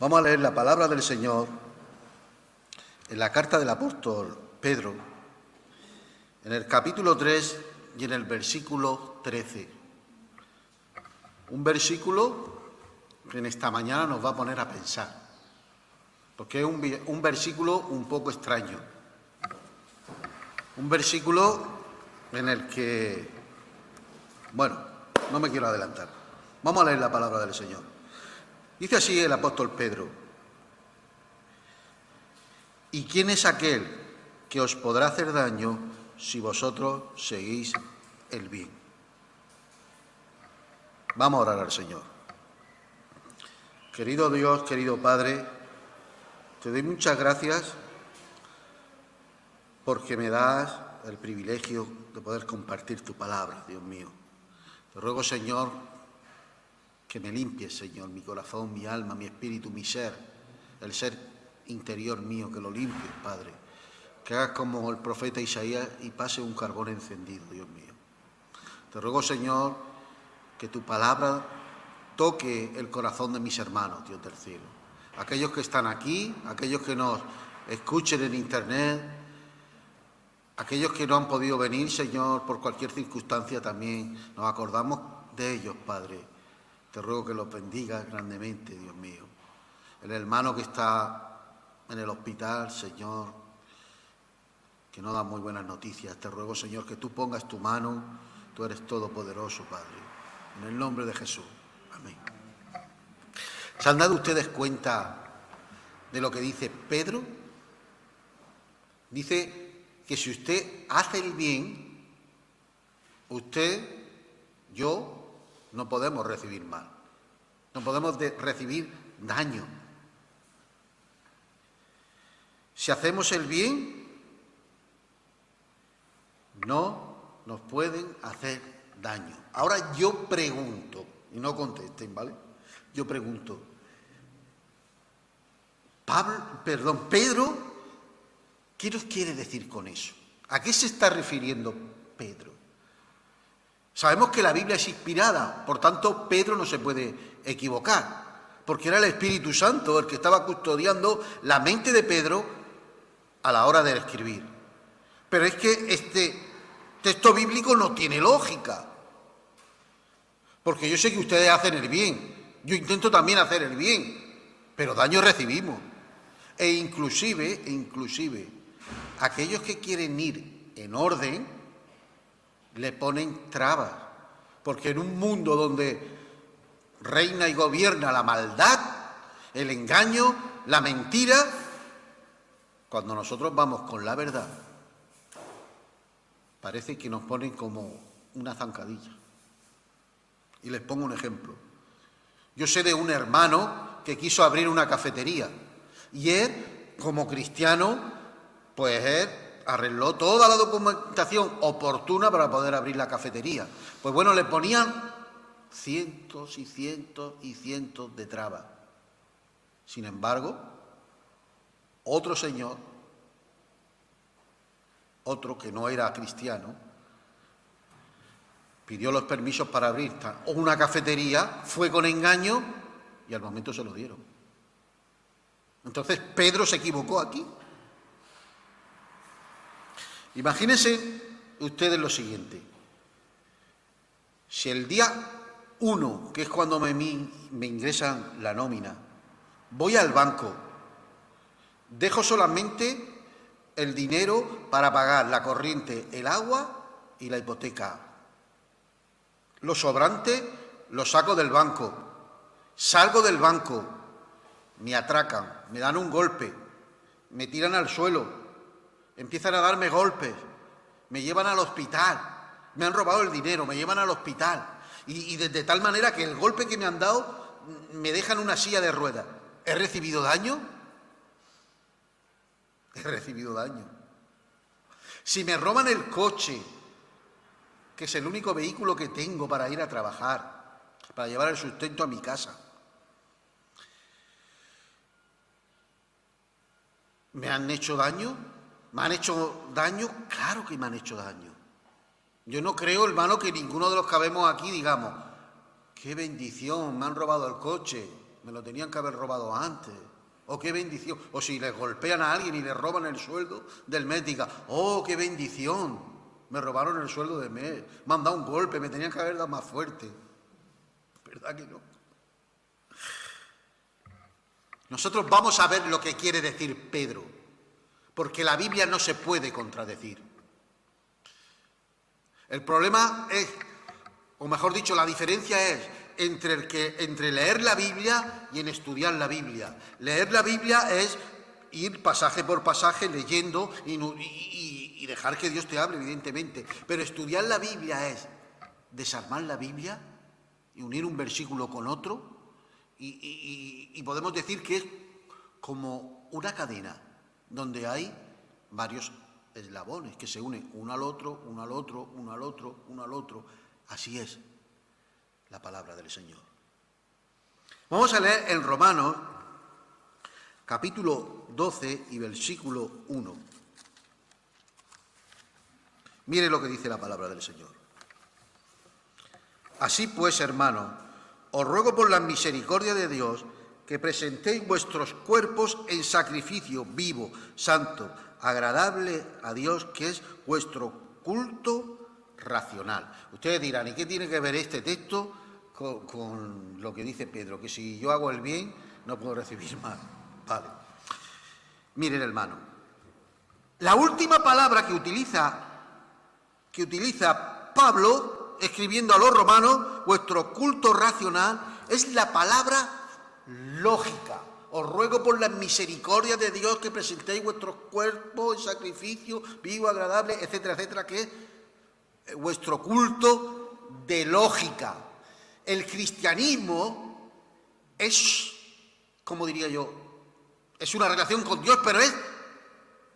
Vamos a leer la palabra del Señor en la carta del apóstol Pedro, en el capítulo 3 y en el versículo 13. Un versículo que en esta mañana nos va a poner a pensar, porque es un versículo un poco extraño. Un versículo en el que, bueno, no me quiero adelantar. Vamos a leer la palabra del Señor. Dice así el apóstol Pedro: ¿y quién es aquel que os podrá hacer daño si vosotros seguís el bien? Vamos a orar al Señor. Querido Dios, querido Padre, te doy muchas gracias porque me das el privilegio de poder compartir tu palabra, Dios mío. Te ruego, Señor, que me limpies, Señor, mi corazón, mi alma, mi espíritu, mi ser, el ser interior mío, que lo limpies, Padre. Que hagas como el profeta Isaías y pase un carbón encendido, Dios mío. Te ruego, Señor, que tu palabra toque el corazón de mis hermanos, Dios del cielo. Aquellos que están aquí, aquellos que nos escuchen en internet, aquellos que no han podido venir, Señor, por cualquier circunstancia, también nos acordamos de ellos, Padre. Te ruego que los bendigas grandemente, Dios mío. El hermano que está en el hospital, Señor, que no da muy buenas noticias, te ruego, Señor, que tú pongas tu mano. Tú eres todopoderoso, Padre. En el nombre de Jesús. Amén. ¿Se han dado ustedes cuenta de lo que dice Pedro? Dice que si usted hace el bien, usted, yo, no podemos recibir mal. No podemos recibir daño. Si hacemos el bien, no nos pueden hacer daño. Ahora yo pregunto, y no contesten, ¿vale? Yo pregunto, Pedro, ¿qué nos quiere decir con eso? ¿A qué se está refiriendo Pedro? Sabemos que la Biblia es inspirada, por tanto Pedro no se puede equivocar, porque era el Espíritu Santo el que estaba custodiando la mente de Pedro a la hora de escribir. Pero es que este texto bíblico no tiene lógica, porque yo sé que ustedes hacen el bien, yo intento también hacer el bien, pero daño recibimos. E inclusive, aquellos que quieren ir en orden, le ponen trabas, porque en un mundo donde reina y gobierna la maldad, el engaño, la mentira, cuando nosotros vamos con la verdad, parece que nos ponen como una zancadilla. Y les pongo un ejemplo. Yo sé de un hermano que quiso abrir una cafetería y él, como cristiano, pues él arregló toda la documentación oportuna para poder abrir la cafetería. Pues bueno, le ponían cientos y cientos y cientos de trabas. Sin embargo, otro señor, otro que no era cristiano, pidió los permisos para abrir una cafetería, fue con engaño y al momento se lo dieron. Entonces, ¿Pedro se equivocó aquí? Imagínense ustedes lo siguiente. Si el día 1, que es cuando me ingresan la nómina, voy al banco, dejo solamente el dinero para pagar la corriente, el agua y la hipoteca. Lo sobrante lo saco del banco, salgo del banco, me atracan, me dan un golpe, me tiran al suelo, empiezan a darme golpes, me llevan al hospital, me han robado el dinero, me llevan al hospital y de tal manera que el golpe que me han dado me deja en una silla de ruedas. ¿He recibido daño? He recibido daño. Si me roban el coche, que es el único vehículo que tengo para ir a trabajar, para llevar el sustento a mi casa, ¿me han hecho daño? ¿Me han hecho daño? Claro que me han hecho daño. Yo no creo, hermano, que ninguno de los que vemos aquí digamos, qué bendición, me han robado el coche, me lo tenían que haber robado antes. ¡Oh, qué bendición! O si les golpean a alguien y le roban el sueldo del mes, diga, ¡oh, qué bendición! Me robaron el sueldo del mes, me han dado un golpe, me tenían que haber dado más fuerte. ¿Verdad que no? Nosotros vamos a ver lo que quiere decir Pedro, porque la Biblia no se puede contradecir. El problema es, o mejor dicho, la diferencia es entre leer la Biblia y en estudiar la Biblia. Leer la Biblia es ir pasaje por pasaje leyendo y dejar que Dios te hable, evidentemente. Pero estudiar la Biblia es desarmar la Biblia y unir un versículo con otro. Y podemos decir que es como una cadena donde hay varios eslabones que se unen uno al otro, uno al otro, uno al otro, uno al otro. Así es la palabra del Señor. Vamos a leer en Romanos, capítulo 12 y versículo 1. Mire lo que dice la palabra del Señor. Así pues, hermanos, os ruego por la misericordia de Dios que presentéis vuestros cuerpos en sacrificio vivo, santo, agradable a Dios, que es vuestro culto racional. Ustedes dirán, ¿y qué tiene que ver este texto con lo que dice Pedro? Que si yo hago el bien, no puedo recibir mal. Vale. Miren, hermano, la última palabra que utiliza Pablo, escribiendo a los romanos, vuestro culto racional, es la palabra lógica. Os ruego por la misericordia de Dios que presentéis vuestros cuerpos en sacrificio vivo, agradable, etcétera, etcétera, que es vuestro culto de lógica. El cristianismo es, como diría yo, es una relación con Dios, pero es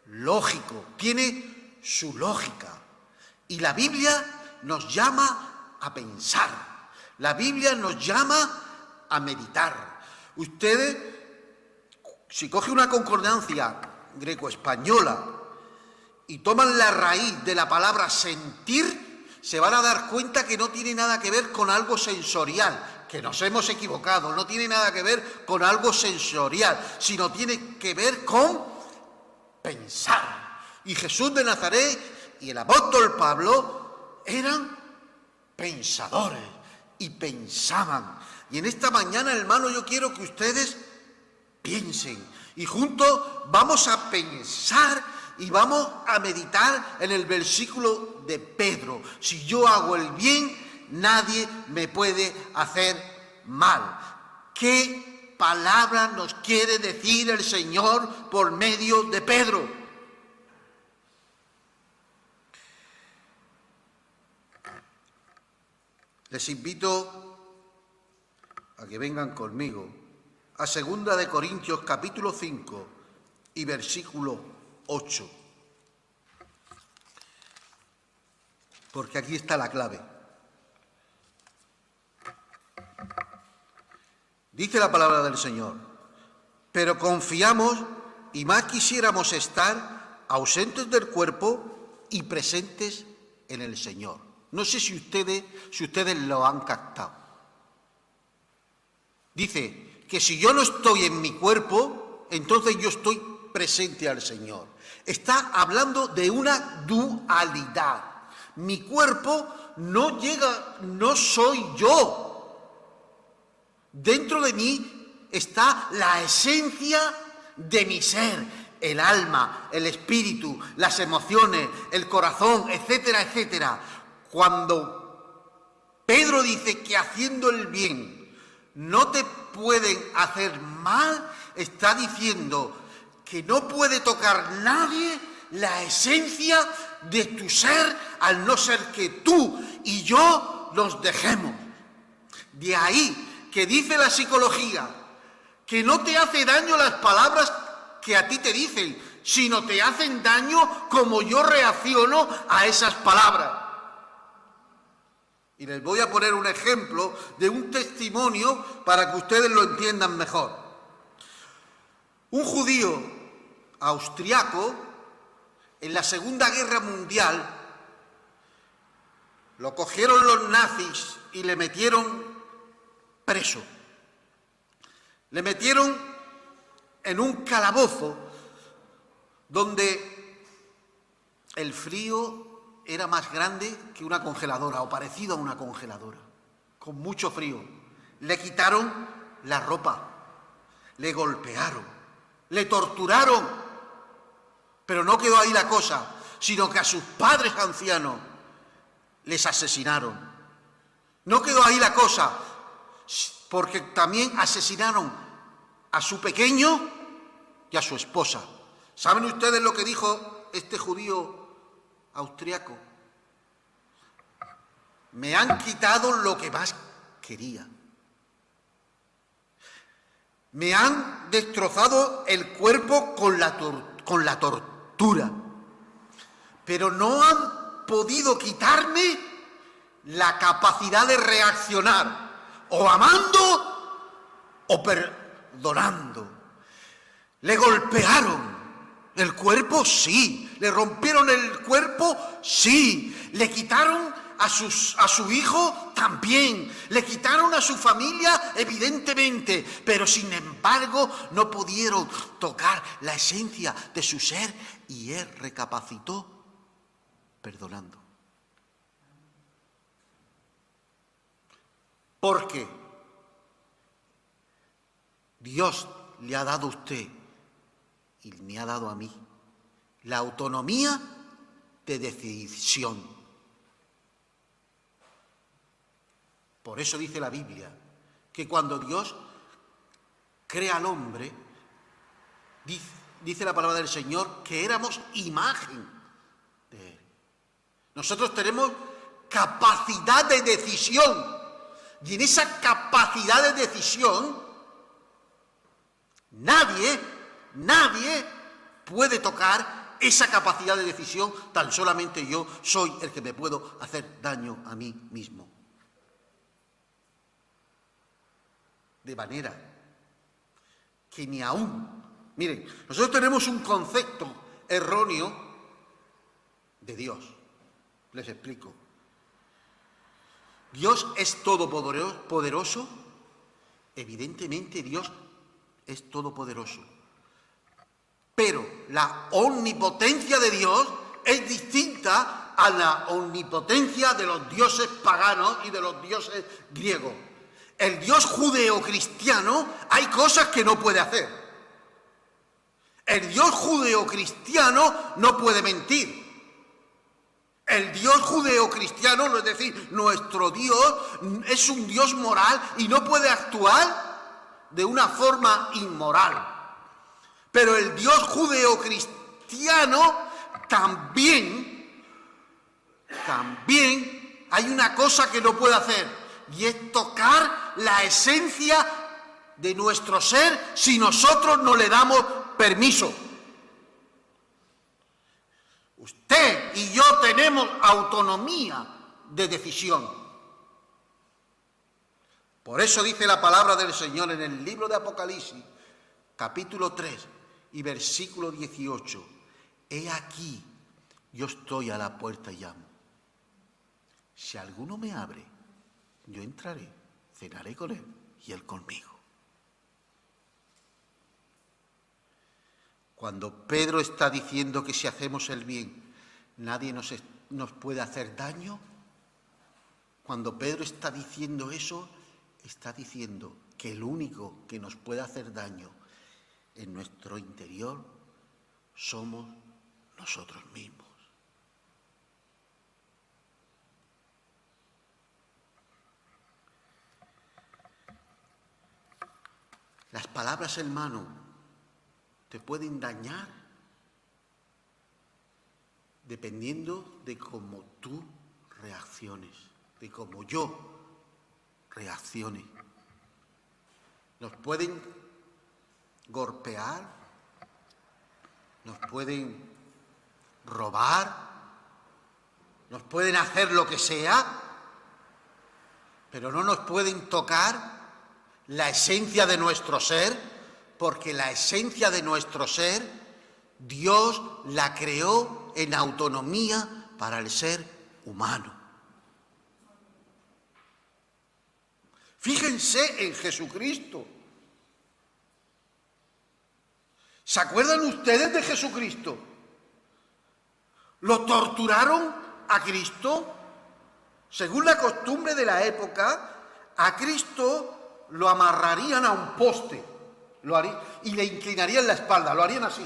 lógico, tiene su lógica. Y la Biblia nos llama a pensar, la Biblia nos llama a meditar. Ustedes, si cogen una concordancia greco-española y toman la raíz de la palabra sentir, se van a dar cuenta que no tiene nada que ver con algo sensorial, que nos hemos equivocado, no tiene nada que ver con algo sensorial, sino tiene que ver con pensar. Y Jesús de Nazaret y el apóstol Pablo eran pensadores y pensaban. Y en esta mañana, hermano, yo quiero que ustedes piensen y juntos vamos a pensar y vamos a meditar en el versículo de Pedro. Si yo hago el bien, nadie me puede hacer mal. ¿Qué palabra nos quiere decir el Señor por medio de Pedro? Les invito a que vengan conmigo a 2 de Corintios capítulo 5 y versículo 8. Porque aquí está la clave. Dice la palabra del Señor, pero confiamos y más quisiéramos estar ausentes del cuerpo y presentes en el Señor. No sé si ustedes lo han captado. Dice que si yo no estoy en mi cuerpo, entonces yo estoy presente al Señor. Está hablando de una dualidad. Mi cuerpo no soy yo. Dentro de mí está la esencia de mi ser, el alma, el espíritu, las emociones, el corazón, etcétera, etcétera. Cuando Pedro dice que haciendo el bien no te pueden hacer mal, está diciendo que no puede tocar nadie la esencia de tu ser, al no ser que tú y yo nos dejemos. De ahí que dice la psicología que no te hace daño las palabras que a ti te dicen, sino te hacen daño como yo reacciono a esas palabras. Y les voy a poner un ejemplo de un testimonio para que ustedes lo entiendan mejor. Un judío austriaco, en la Segunda Guerra Mundial, lo cogieron los nazis y le metieron preso. Le metieron en un calabozo donde el frío era más grande que una congeladora o parecido a una congeladora, con mucho frío. Le quitaron la ropa, le golpearon, le torturaron, pero no quedó ahí la cosa, sino que a sus padres ancianos les asesinaron. No quedó ahí la cosa, porque también asesinaron a su pequeño y a su esposa. ¿Saben ustedes lo que dijo este judío austriaco? Me han quitado lo que más quería. Me han destrozado el cuerpo con la tortura, pero no han podido quitarme la capacidad de reaccionar, o amando o perdonando. Le golpearon el cuerpo, sí. Le rompieron el cuerpo, sí. Le quitaron a su hijo, también. Le quitaron a su familia, evidentemente. Pero sin embargo no pudieron tocar la esencia de su ser, y él recapacitó perdonando. Porque Dios le ha dado a usted y me ha dado a mí la autonomía de decisión. Por eso dice la Biblia que cuando Dios crea al hombre, dice la palabra del Señor que éramos imagen de Él. Nosotros tenemos capacidad de decisión. Y en esa capacidad de decisión, nadie puede tocar esa capacidad de decisión, tan solamente yo soy el que me puedo hacer daño a mí mismo. De manera que ni aún, miren, nosotros tenemos un concepto erróneo de Dios. Les explico. ¿Dios es todopoderoso? Evidentemente Dios es todopoderoso. Pero la omnipotencia de Dios es distinta a la omnipotencia de los dioses paganos y de los dioses griegos. El Dios judeocristiano hay cosas que no puede hacer. El Dios judeocristiano no puede mentir. El Dios judeocristiano, es decir, nuestro Dios, es un Dios moral y no puede actuar de una forma inmoral. Pero el Dios judeocristiano también hay una cosa que no puede hacer, y es tocar la esencia de nuestro ser si nosotros no le damos permiso. Usted y yo tenemos autonomía de decisión. Por eso dice la palabra del Señor en el libro de Apocalipsis, capítulo 3 y versículo 18. He aquí, yo estoy a la puerta y llamo. Si alguno me abre, yo entraré, cenaré con él y él conmigo. Cuando Pedro está diciendo que si hacemos el bien, nadie nos puede hacer daño, cuando Pedro está diciendo eso, está diciendo que el único que nos puede hacer daño en nuestro interior somos nosotros mismos. Las palabras, hermano, te pueden dañar dependiendo de cómo tú reacciones, de cómo yo reaccione. Nos pueden golpear, nos pueden robar, nos pueden hacer lo que sea, pero no nos pueden tocar la esencia de nuestro ser, porque la esencia de nuestro ser, Dios la creó en autonomía para el ser humano. Fíjense en Jesucristo. ¿Se acuerdan ustedes de Jesucristo? ¿Lo torturaron a Cristo? Según la costumbre de la época, a Cristo lo amarrarían a un poste y le inclinarían la espalda, lo harían así.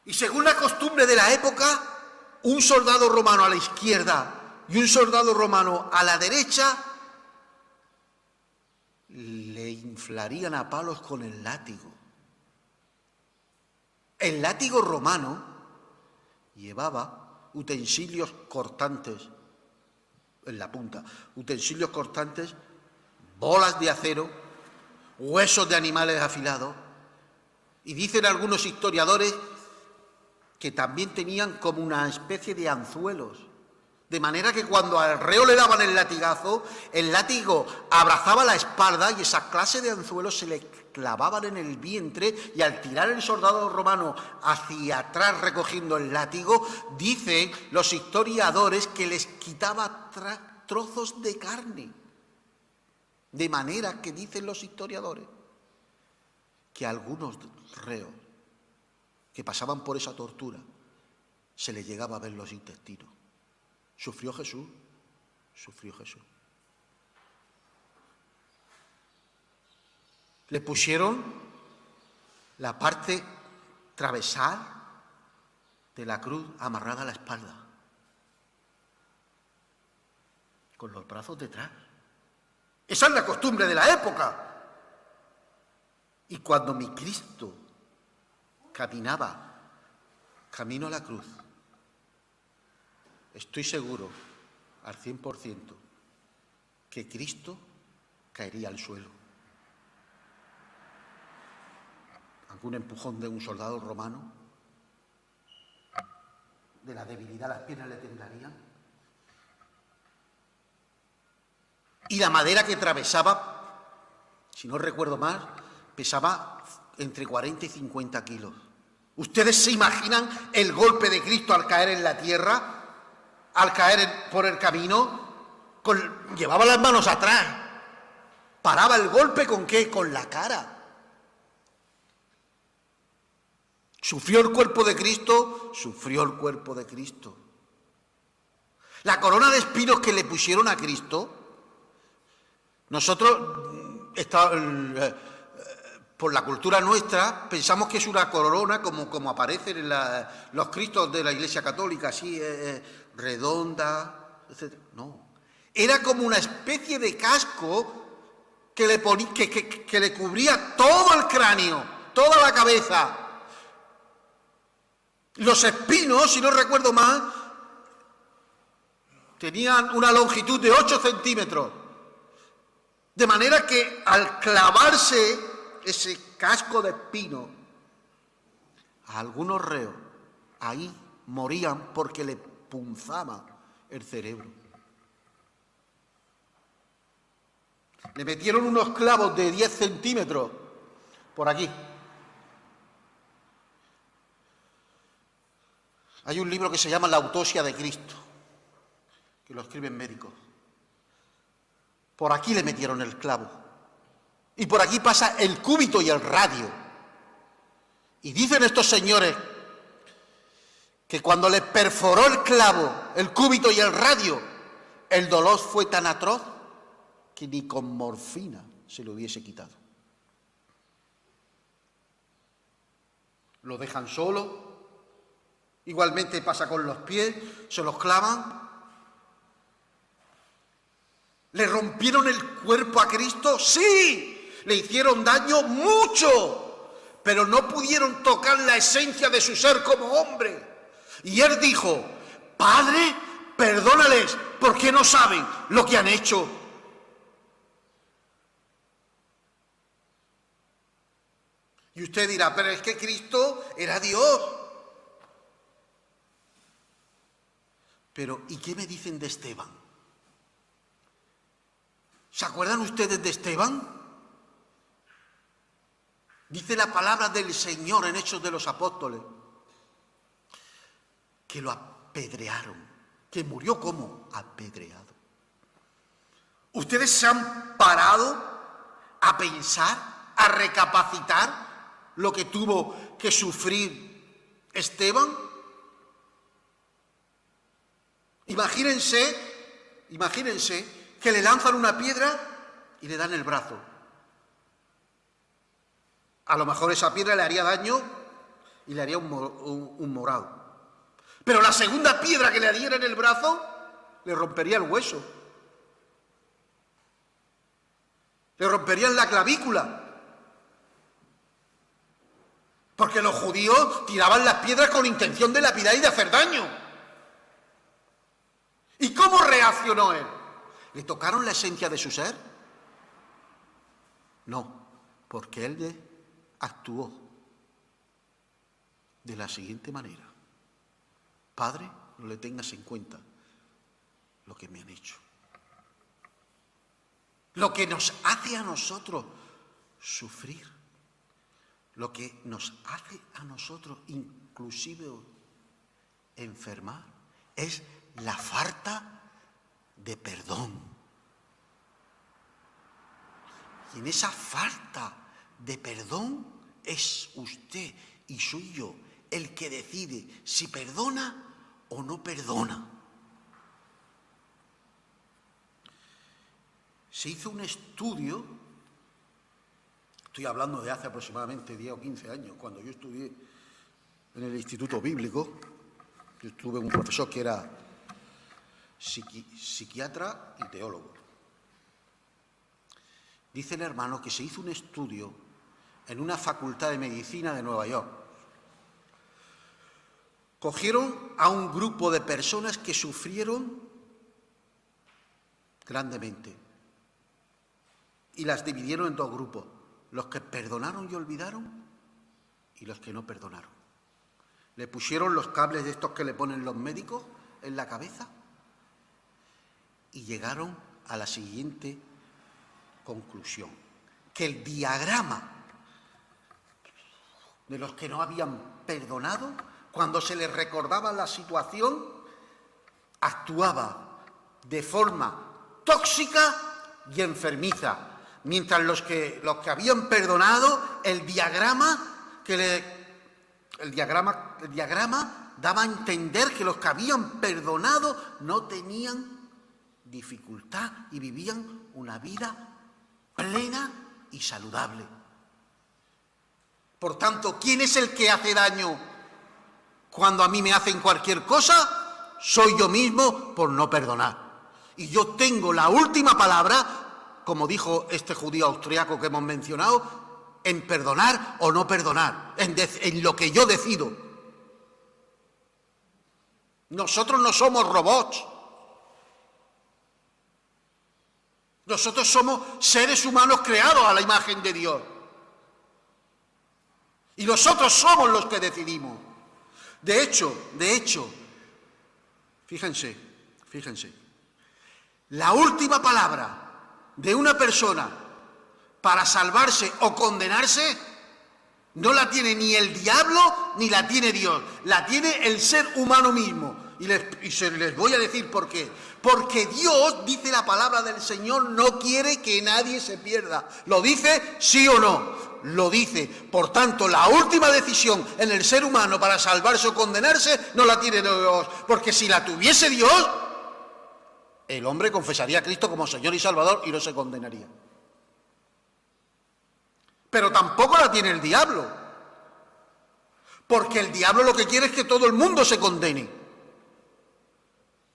Y según la costumbre de la época, un soldado romano a la izquierda y un soldado romano a la derecha le inflarían a palos con el látigo. El látigo romano llevaba utensilios cortantes en la punta, utensilios cortantes, bolas de acero, huesos de animales afilados, y dicen algunos historiadores que también tenían como una especie de anzuelos, de manera que cuando al reo le daban el latigazo, el látigo abrazaba la espalda y esa clase de anzuelos se le clavaban en el vientre, y al tirar el soldado romano hacia atrás recogiendo el látigo, dicen los historiadores que les quitaba trozos de carne. De manera que dicen los historiadores que a algunos reos que pasaban por esa tortura se les llegaba a ver los intestinos. ¿Sufrió Jesús? Sufrió Jesús. Le pusieron la parte travesal de la cruz amarrada a la espalda, con los brazos detrás. Esa es la costumbre de la época. Y cuando mi Cristo caminaba camino a la cruz, estoy seguro al 100% que Cristo caería al suelo. Algún empujón de un soldado romano, de la debilidad las piernas le temblarían. Y la madera que atravesaba, si no recuerdo mal, pesaba entre 40 y 50 kilos. ¿Ustedes se imaginan el golpe de Cristo al caer en la tierra? Al caer por el camino, llevaba las manos atrás. ¿Paraba el golpe con qué? Con la cara. ¿Sufrió el cuerpo de Cristo? Sufrió el cuerpo de Cristo. La corona de espinos que le pusieron a Cristo, nosotros, por la cultura nuestra, pensamos que es una corona como aparecen en los cristos de la Iglesia Católica, así redonda, etc. No, era como una especie de casco que le cubría todo el cráneo, toda la cabeza. Los espinos, si no recuerdo mal, tenían una longitud de 8 centímetros. De manera que al clavarse ese casco de espino, a algunos reos ahí morían porque le punzaba el cerebro. Le metieron unos clavos de 10 centímetros por aquí. Hay un libro que se llama La autopsia de Cristo, que lo escriben médicos. Por aquí le metieron el clavo. Y por aquí pasa el cúbito y el radio. Y dicen estos señores que cuando le perforó el clavo, el cúbito y el radio, el dolor fue tan atroz que ni con morfina se lo hubiese quitado. Lo dejan solo. Igualmente pasa con los pies, se los clavan. ¿Le rompieron el cuerpo a Cristo? ¡Sí! Le hicieron daño mucho, pero no pudieron tocar la esencia de su ser como hombre. Y él dijo: Padre, perdónales, porque no saben lo que han hecho. Y usted dirá: pero es que Cristo era Dios. Pero, ¿y qué me dicen de Esteban? ¿Se acuerdan ustedes de Esteban? Dice la palabra del Señor en Hechos de los Apóstoles que lo apedrearon, que murió como apedreado. ¿Ustedes se han parado a pensar, a recapacitar lo que tuvo que sufrir Esteban? Imagínense que le lanzan una piedra y le dan el brazo. A lo mejor esa piedra le haría daño y le haría un morado. Pero la segunda piedra que le diera en el brazo le rompería el hueso. Le romperían la clavícula. Porque los judíos tiraban las piedras con intención de lapidar y de hacer daño. ¿Y cómo reaccionó él? ¿Le tocaron la esencia de su ser? No, porque él actuó de la siguiente manera. Padre, no le tengas en cuenta lo que me han hecho. Lo que nos hace a nosotros sufrir. Lo que nos hace a nosotros inclusive enfermar es la falta de perdón. Y en esa falta de perdón es usted y soy yo el que decide si perdona o no perdona. Se hizo un estudio, estoy hablando de hace aproximadamente 10 o 15 años, cuando yo estudié en el Instituto Bíblico. Yo tuve un profesor que era psiquiatra y teólogo. Dice el hermano que se hizo un estudio en una facultad de medicina de Nueva York. Cogieron a un grupo de personas que sufrieron grandemente y las dividieron en dos grupos, los que perdonaron y olvidaron y los que no perdonaron. Le pusieron los cables de estos que le ponen los médicos en la cabeza y llegaron a la siguiente conclusión, que el diagrama de los que no habían perdonado, cuando se les recordaba la situación, actuaba de forma tóxica y enfermiza, mientras los que habían perdonado, el diagrama daba a entender que los que habían perdonado no tenían dificultad y vivían una vida plena y saludable. Por tanto, ¿quién es el que hace daño cuando a mí me hacen cualquier cosa? Soy yo mismo por no perdonar. Y yo tengo la última palabra, como dijo este judío austriaco que hemos mencionado, en perdonar o no perdonar, en lo que yo decido. Nosotros no somos robots. Nosotros somos seres humanos creados a la imagen de Dios. Y nosotros somos los que decidimos. De hecho, fíjense, la última palabra de una persona para salvarse o condenarse no la tiene ni el diablo ni la tiene Dios, la tiene el ser humano mismo. Y les voy a decir por qué. Porque Dios, dice la palabra del Señor, no quiere que nadie se pierda. ¿Lo dice sí o no? Lo dice. Por tanto, la última decisión en el ser humano para salvarse o condenarse no la tiene Dios. Porque si la tuviese Dios, el hombre confesaría a Cristo como Señor y Salvador y no se condenaría. Pero tampoco la tiene el diablo. Porque el diablo lo que quiere es que todo el mundo se condene.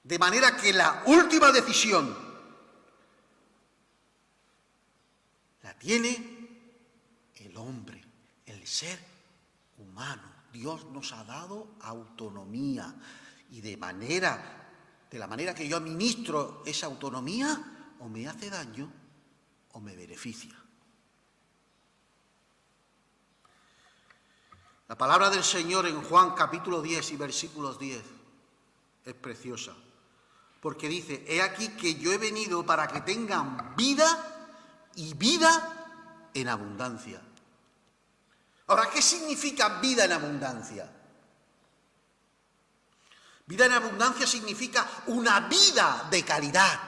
De manera que la última decisión la tiene el hombre, el ser humano. Dios nos ha dado autonomía y de la manera que yo administro esa autonomía, o me hace daño o me beneficia. La palabra del Señor en Juan capítulo 10 y versículos 10 es preciosa. Porque dice, he aquí que yo he venido para que tengan vida y vida en abundancia. Ahora, ¿qué significa vida en abundancia? Vida en abundancia significa una vida de calidad,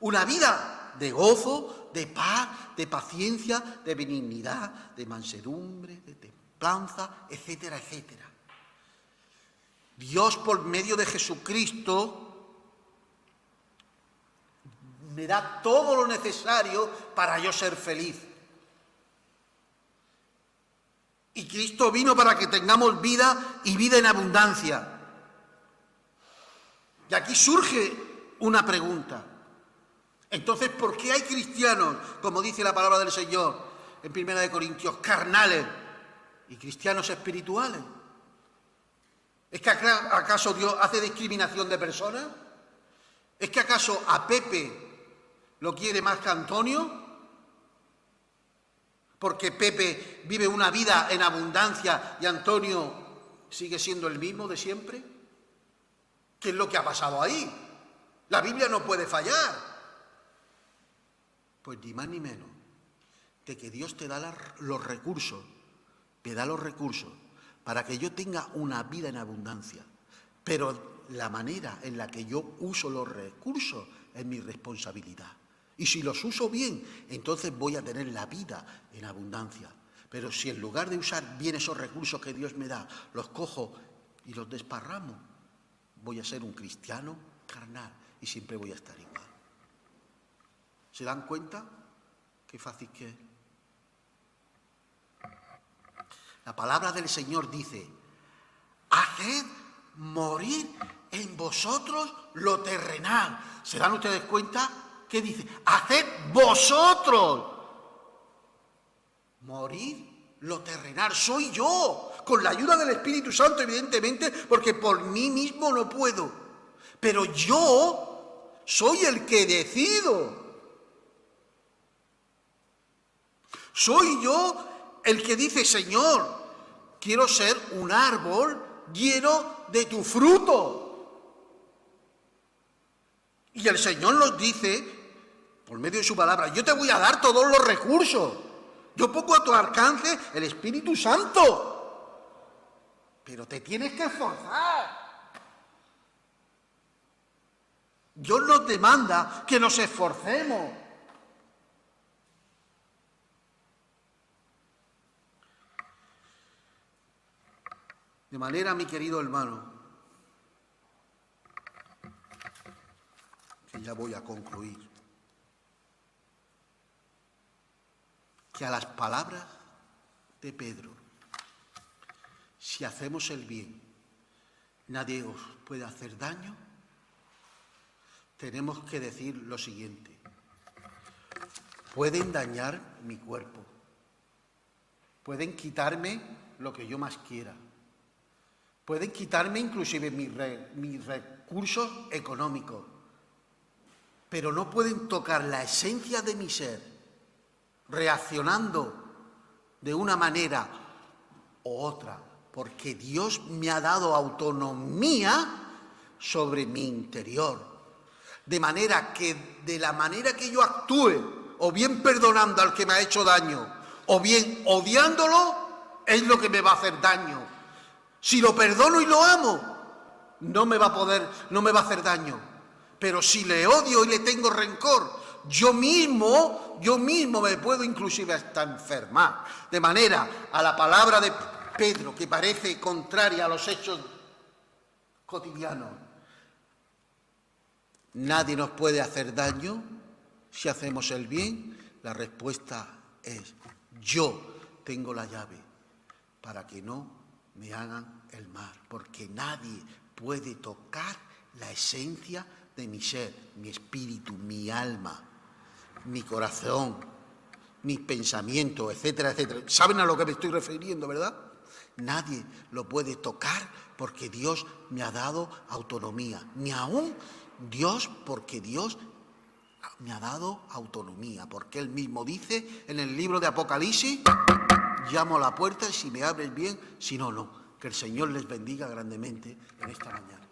una vida de gozo, de paz, de paciencia, de benignidad, de mansedumbre, de templanza, etcétera, etcétera. Dios, por medio de Jesucristo, me da todo lo necesario para yo ser feliz. Y Cristo vino para que tengamos vida y vida en abundancia. Y aquí surge una pregunta. Entonces, ¿por qué hay cristianos, como dice la palabra del Señor en 1 Corintios, carnales y cristianos espirituales? ¿Es que acaso Dios hace discriminación de personas? ¿Es que acaso a Pepe lo quiere más que Antonio? Porque Pepe vive una vida en abundancia y Antonio sigue siendo el mismo de siempre. ¿Qué es lo que ha pasado ahí? La Biblia no puede fallar. Pues ni más ni menos de que Dios te da los recursos, me da los recursos para que yo tenga una vida en abundancia. Pero la manera en la que yo uso los recursos es mi responsabilidad. Y si los uso bien, entonces voy a tener la vida en abundancia. Pero si en lugar de usar bien esos recursos que Dios me da, los cojo y los desparramo, voy a ser un cristiano carnal y siempre voy a estar igual. ¿Se dan cuenta? Qué fácil que es. La palabra del Señor dice: haced morir en vosotros lo terrenal. ¿Se dan ustedes cuenta? ¿Qué dice? Haced vosotros morir lo terrenal. Soy yo, con la ayuda del Espíritu Santo, evidentemente, porque por mí mismo no puedo. Pero yo soy el que decido. Soy yo el que dice: Señor, quiero ser un árbol lleno de tu fruto. Y el Señor nos dice, por medio de su palabra: yo te voy a dar todos los recursos. Yo pongo a tu alcance el Espíritu Santo. Pero te tienes que esforzar. Dios nos demanda que nos esforcemos. De manera, mi querido hermano, que ya voy a concluir, que a las palabras de Pedro, si hacemos el bien, nadie os puede hacer daño, tenemos que decir lo siguiente: pueden dañar mi cuerpo, pueden quitarme lo que yo más quiera, pueden quitarme inclusive mis recursos económicos, pero no pueden tocar la esencia de mi ser, reaccionando de una manera u otra, porque Dios me ha dado autonomía sobre mi interior. De manera que de la manera que yo actúe, o bien perdonando al que me ha hecho daño, o bien odiándolo, es lo que me va a hacer daño. Si lo perdono y lo amo, no me va a hacer daño. Pero si le odio y le tengo rencor, yo mismo me puedo inclusive hasta enfermar. De manera, a la palabra de Pedro, que parece contraria a los hechos cotidianos, nadie nos puede hacer daño si hacemos el bien. La respuesta es: yo tengo la llave para que no me hagan el mal, porque nadie puede tocar la esencia de mi ser, mi espíritu, mi alma, mi corazón, mis pensamientos, etcétera, etcétera. ¿Saben a lo que me estoy refiriendo, verdad? Nadie lo puede tocar porque Dios me ha dado autonomía. Ni aún Dios, porque Dios me ha dado autonomía. Porque Él mismo dice en el libro de Apocalipsis: llamo a la puerta y si me abres bien, si no, no. Que el Señor les bendiga grandemente en esta mañana.